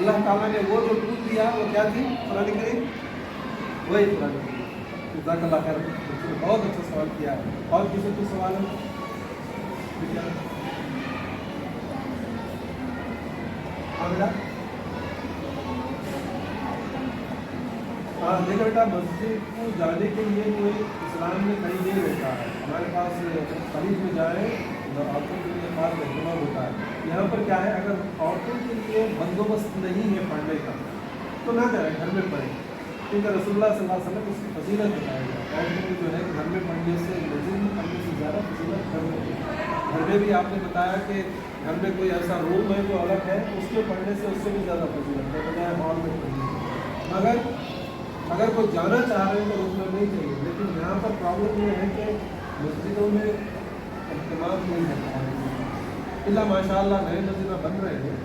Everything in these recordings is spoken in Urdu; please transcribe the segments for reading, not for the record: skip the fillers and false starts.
اللہ تعالیٰ نے وہ جو ٹول دیا وہ کیا تھی؟ قرآن کریم، وہی قرآن کریم۔ جزاک اللہ خیر، بہت اچھا سوال کیا ہے۔ اور کسی کو سوال ہے؟ ہاں دیکھو بیٹا، مسجد کو جانے کے لیے کوئی اسلام میں کہیں نہیں رہتا ہے۔ ہمارے پاس قریب میں جائیں عورتوں کے لیے خاص اہتمام ہوتا ہے۔ یہاں پر کیا ہے، اگر عورتوں کے لیے بندوبست نہیں ہے پڑھنے کا تو نہ جائیں، گھر میں پڑھیں، کیونکہ رسول اللہ صلی اللہ علیہ وسلم اس کی فضیلت بتایا گیا۔ عورتوں کو جو ہے گھر میں پڑھنے سے مسجد میں پڑھنے سے زیادہ فضیلت گھر میں ہے۔ گھر میں بھی آپ نے بتایا کہ گھر میں کوئی ایسا روم ہے جو الگ ہے، اس کے پڑھنے سے اس سے بھی زیادہ فضیلت ہے بجائے ہال میں پڑھنے سے۔ اگر کوئی جانا چاہ رہے ہیں تو رکنا نہیں چاہیے، لیکن یہاں پر پرابلم یہ ہے کہ مسجدوں میں اہتمام نہیں ہوتا ہے۔ اللہ ماشاء اللہ نئے مسجدیں بن رہے ہیں،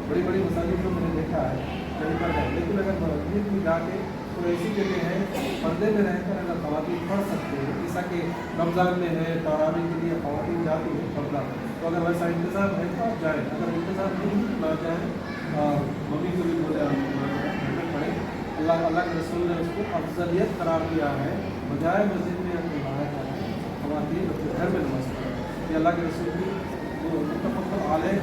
بڑی بڑی مساجد کو میں نے دیکھا ہے کہیں پر ہے، لیکن اگر مسجد میں جا کے تو ایسی جگہ ہے پردے میں رہ کر اگر خواتین پڑھ سکتے ہیں، جیسا کہ رمضان میں ہے تراویح کے لیے خواتین جاتی ہیں پردہ، تو اگر ویسا انتظام ہے تو آپ جائیں، اگر انتظام نہیں نہ جائیں اور ممی کو بھی بولے آپ گھر میں پڑھیں۔ اللہ کے رسول نے اس کو افضلیت قرار دیا ہے، بجائے مسجد میں اپنے باہر جائیں خواتین اپنے گھر میں نماز پڑھیں۔ یہ اللہ کے رسول کی متفق علیہ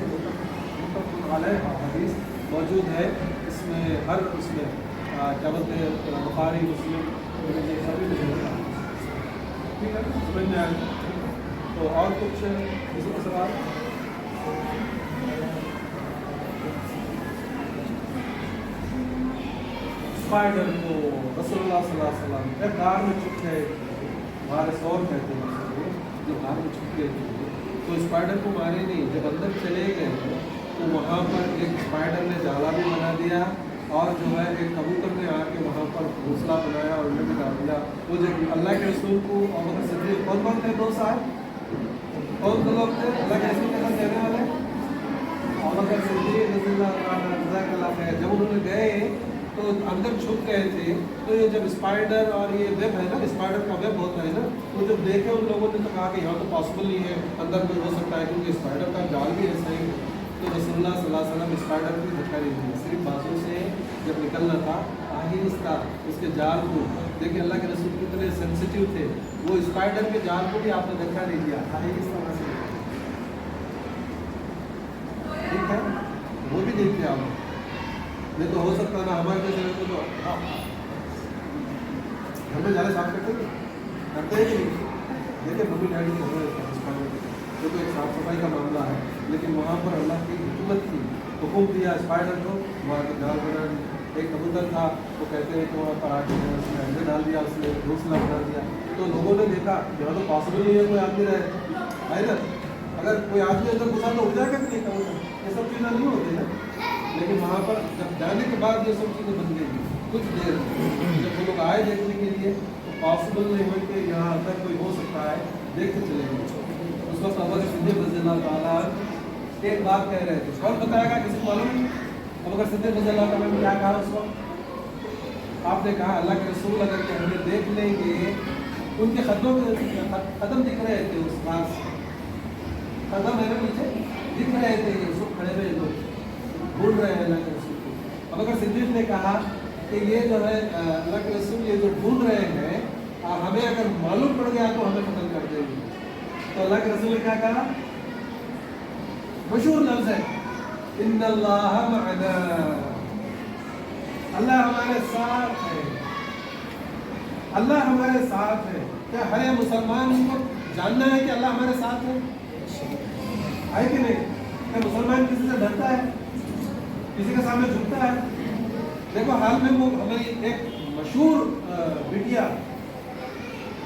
حدیث موجود ہے، اس میں ہر اس میں کیا بولتے ہیں بخاری مسلم سبھی میں ہوتا ہے۔ ٹھیک ہے، سمجھ میں آئے؟ تو اور کچھ کسی کا سوال؟ اسپائڈر کو رسول اللہ صلی اللہ علیہ وسلم ایک غار میں چھپ گئے، ہمارے سور کہتے ہیں جو غار میں چھپ گئے تھے، تو اسپائڈر کو مارے نہیں، جب اندر چلے گئے تو وہاں پر ایک اسپائڈر نے جالا بھی بنا دیا، اور جو ہے ایک کبوتر نے آ کے وہاں پر گھونسلہ بنایا اور انہیں بھی ڈال دیا۔ وہ جو اللہ کے رسول کو اور صدیق کون تھے؟ دو صاحب کون دو لوگ تھے اللہ کے رسول کے ساتھ رہنے والے؟ اور صدیق رضی اللہ عنہ، جزاک اللہ خیر۔ جب انہوں نے گئے تو اندر چھپ گئے تھے، تو یہ جب اسپائڈر اور یہ ویب ہے نا، اسپائڈر کا ویب ہوتا ہے نا، وہ جب دیکھے ان لوگوں نے تو کہا کہ یہاں تو پاسبل نہیں ہے، اندر میں ہو سکتا ہے کیونکہ اسپائڈر کا جال بھی ایسا ہی ہے۔ تو رسول اللہ صلی اللہ علیہ وسلم اسپائڈر کی دھکا نہیں دیا، صرف بازو سے جب نکلنا تھا آہستہ اس کے جال کو، دیکھیں اللہ کے رسول کتنے سینسیٹیو تھے، وہ اسپائڈر کے جال کو بھی آپ نے دھکا نہیں دیا، آہستہ وہاں سے۔ ٹھیک ہے، وہ بھی دیکھتے آپ، نہیں تو ہو سکتا نا ہمارے جیسے تو گھر میں جانے صاف کرتے ہیں کہ نہیں؟ دیکھیں ممی ڈیڈی کو جو تو ایک صاف صفائی کا معاملہ ہے، لیکن وہاں پر اللہ کی حکمت کی حکم دیا اسپائڈر کو وہاں کے جال بنا دی۔ ایک کبوتر تھا، وہ کہتے ہیں کہ وہاں پر آ کے اس نے انڈے ڈال دیا، اس نے گھونسلہ بنا دیا، تو لوگوں نے دیکھا یہاں تو پاسبل نہیں ہے کوئی آدمی رہے ہے نا، اگر کوئی آدمی اندر گھسا تو اٹھ جائے گا کہ نہیں کبوتر، یہ سب چیزیں نہیں ہوتی نا، لیکن وہاں پر جب جانے کے بعد یہ سب چیزیں بن گئی کچھ دیر جب وہ لوگ آئے دیکھنے کے لیے تو پاسبل نہیں ہوئی کہ یہاں اندر کوئی ہو سکتا ہے، دیکھتے چلے گئے۔ اس وقت ابو بکر صدیق رضی اللہ تعالیٰ ایک بات کہہ رہے تھے، اور بتائے گا کسی کو معلوم نہیں ابو بکر صدیق رضی اللہ تعالیٰ نے کیا کہا اس وقت؟ آپ نے کہا اللہ کے رسول اگر کہ ہمیں دیکھ لیں گے، ان کے قدم دکھ رہے تھے، اس پاس قدم ہے نا پیچھے دکھ رہے تھے، اس وقت کھڑے ہوئے لوگ ڈھونڈ رہے ہیں اللہ کے رسول کو۔ ابو بکر صدیق نے کہا کہ یہ جو ہے اللہ کے رسول یہ جو ڈھونڈ رہے ہیں ہمیں اگر معلوم پڑ گیا تو ہمیں قتل کر دیں گے۔ تو اللہ کے رسول نے کیا کہا؟ مشہور لفظ ہے ان اللہ معنا، اللہ ہمارے ساتھ ہے، اللہ ہمارے ساتھ ہے۔ کیا ہر مسلمان کو جاننا ہے کہ اللہ ہمارے ساتھ ہے کہ نہیں؟ کیا مسلمان کسی سے ڈرتا ہے، کسی کے سامنے جھکتا ہے؟ دیکھو حال میں وہ ہماری ایک مشہور بیٹیا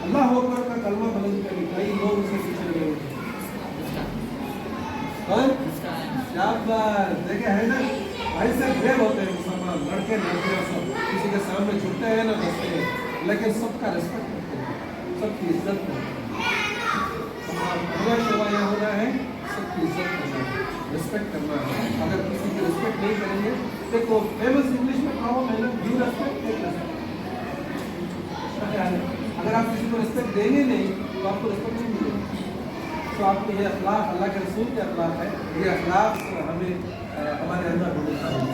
اللہ اکبر کا کلمہ بلند کری، کئی لوگ اسے پیچھے لگے ہوئے تھے۔ دیکھے ہے نا، ایسے بریو ہوتے ہیں مسلمان، لڑکے لڑکیاں سب کسی کے سامنے جھکتے ہیں نہ بستے ہیں، لیکن سب کا رسپیکٹ کرتے ہیں، سب کی عزت کرتے ہیں۔ پہلا شعبہ یہ ہونا ہے سب کی عزت کرنا ہے، رسپیکٹ کرنا ہے۔ اگر کسی کی رسپیکٹ نہیں کریں گے، دیکھو فیمس انگلش میں کہو میں نے ڈیو رسپیکٹ ٹیک رسپیکٹ، اگر آپ کسی کو رسپیکٹ دیں گے نہیں تو آپ کو رسپیکٹ نہیں ملے گی۔ تو آپ کو یہ اخلاق اللہ کے رسول کے اخلاق ہے، یہ اخلاق ہمیں ہمارے اندر ہونے چاہیے۔